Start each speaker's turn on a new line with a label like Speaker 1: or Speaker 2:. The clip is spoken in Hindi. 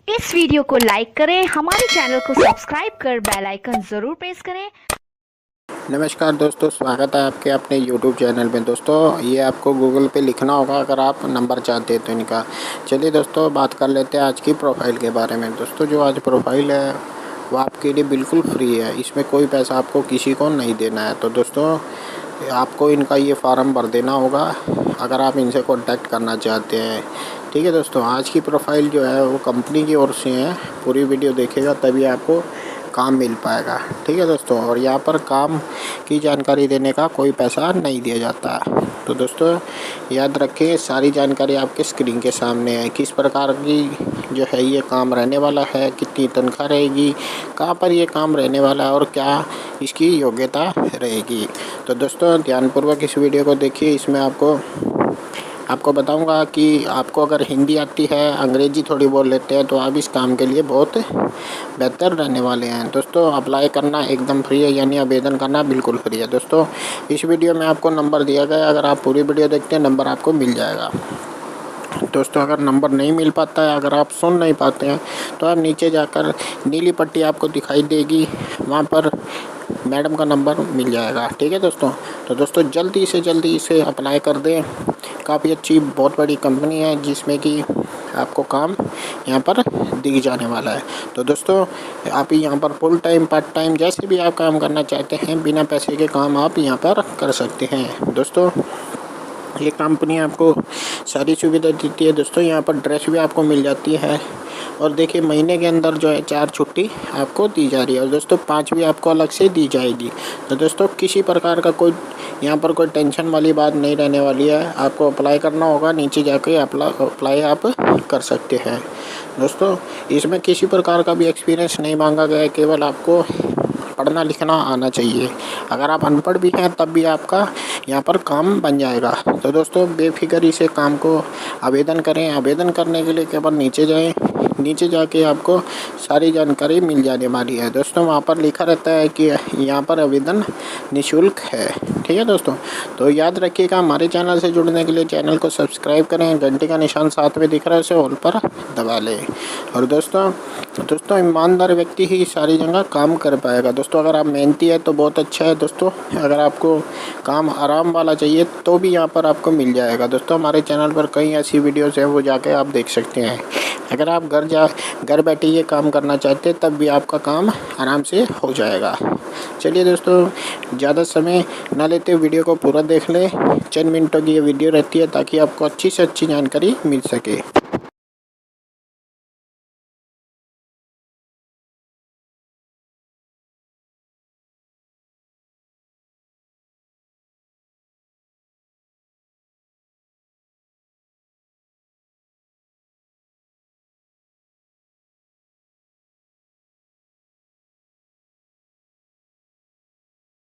Speaker 1: इस वीडियो को लाइक करें, हमारे चैनल को सब्सक्राइब कर बेल आइकन ज़रूर प्रेस करें।
Speaker 2: नमस्कार दोस्तों, स्वागत है आपके अपने YouTube चैनल में। दोस्तों ये आपको गूगल पे लिखना होगा अगर आप नंबर चाहते हैं तो इनका। चलिए दोस्तों बात कर लेते हैं आज की प्रोफाइल के बारे में। दोस्तों जो आज प्रोफाइल है वो आपके लिए बिल्कुल फ्री है, इसमें कोई पैसा आपको किसी को नहीं देना है। तो दोस्तों आपको इनका ये फॉर्म भर देना होगा अगर आप इनसे कॉन्टैक्ट करना चाहते हैं। ठीक है दोस्तों, आज की प्रोफाइल जो है वो कंपनी की ओर से है। पूरी वीडियो देखेगा तभी आपको काम मिल पाएगा। ठीक है दोस्तों, और यहाँ पर काम की जानकारी देने का कोई पैसा नहीं दिया जाता। तो दोस्तों याद रखें, सारी जानकारी आपके स्क्रीन के सामने है। किस प्रकार की जो है ये काम रहने वाला है, कितनी तनख्वाह रहेगी, कहाँ पर ये काम रहने वाला है और क्या इसकी योग्यता रहेगी। तो दोस्तों ध्यानपूर्वक इस वीडियो को देखिए। इसमें आपको बताऊंगा कि आपको अगर हिंदी आती है, अंग्रेजी थोड़ी बोल लेते हैं तो आप इस काम के लिए बहुत बेहतर रहने वाले हैं। दोस्तों अप्लाई करना एकदम फ्री है, यानी आवेदन करना बिल्कुल फ्री है। दोस्तों इस वीडियो में आपको नंबर दिया गया है, अगर आप पूरी वीडियो देखते हैं नंबर आपको मिल जाएगा। दोस्तों अगर नंबर नहीं मिल पाता है, अगर आप सुन नहीं पाते हैं तो आप नीचे जाकर नीली पट्टी आपको दिखाई देगी, वहाँ पर मैडम का नंबर मिल जाएगा। ठीक है दोस्तों, तो दोस्तों जल्दी से जल्दी इसे अप्लाई कर दें। काफ़ी अच्छी बहुत बड़ी कंपनी है जिसमें कि आपको काम यहाँ पर दिख जाने वाला है। तो दोस्तों आप यहाँ पर फुल टाइम पार्ट टाइम जैसे भी आप काम करना चाहते हैं, बिना पैसे के काम आप यहाँ पर कर सकते हैं। दोस्तों ये कंपनी आपको सारी सुविधा देती है। दोस्तों यहाँ पर ड्रेस भी आपको मिल जाती है, और देखिए महीने के अंदर जो है 4 छुट्टी आपको दी जा रही है, और दोस्तों 5 भी आपको अलग से दी जाएगी। तो दोस्तों किसी प्रकार का कोई यहाँ पर कोई टेंशन वाली बात नहीं रहने वाली है। आपको अप्लाई करना होगा, नीचे जाके अप्लाई आप कर सकते हैं। दोस्तों इसमें किसी प्रकार का भी एक्सपीरियंस नहीं मांगा गया है, केवल आपको पढ़ना लिखना आना चाहिए। अगर आप अनपढ़ भी हैं तब भी आपका यहाँ पर काम बन जाएगा। तो दोस्तों बेफिक्र से काम को आवेदन करें। आवेदन करने के लिए केवल नीचे जाएं, नीचे जाके आपको सारी जानकारी मिल जाने वाली है। दोस्तों वहाँ पर लिखा रहता है कि यहाँ पर आवेदन निःशुल्क है। ठीक है दोस्तों, तो याद रखिएगा हमारे चैनल से जुड़ने के लिए चैनल को सब्सक्राइब करें, घंटे का निशान साथ में दिख रहा है उसे ऑल पर दबा लें। और दोस्तों ईमानदार व्यक्ति ही सारी जगह काम कर पाएगा। दोस्तों अगर आप मेहनती है तो बहुत अच्छा है। दोस्तों अगर आपको काम आराम वाला चाहिए तो भी यहाँ पर आपको मिल जाएगा। दोस्तों हमारे चैनल पर कई ऐसी वीडियोज़ हैं, वो जाके आप देख सकते हैं। अगर आप घर बैठे ये काम करना चाहते हैं तब भी आपका काम आराम से हो जाएगा। चलिए दोस्तों ज़्यादा समय ना लेते वीडियो को पूरा देख लें। चंद मिनटों की ये वीडियो रहती है ताकि आपको अच्छी से अच्छी जानकारी मिल सके।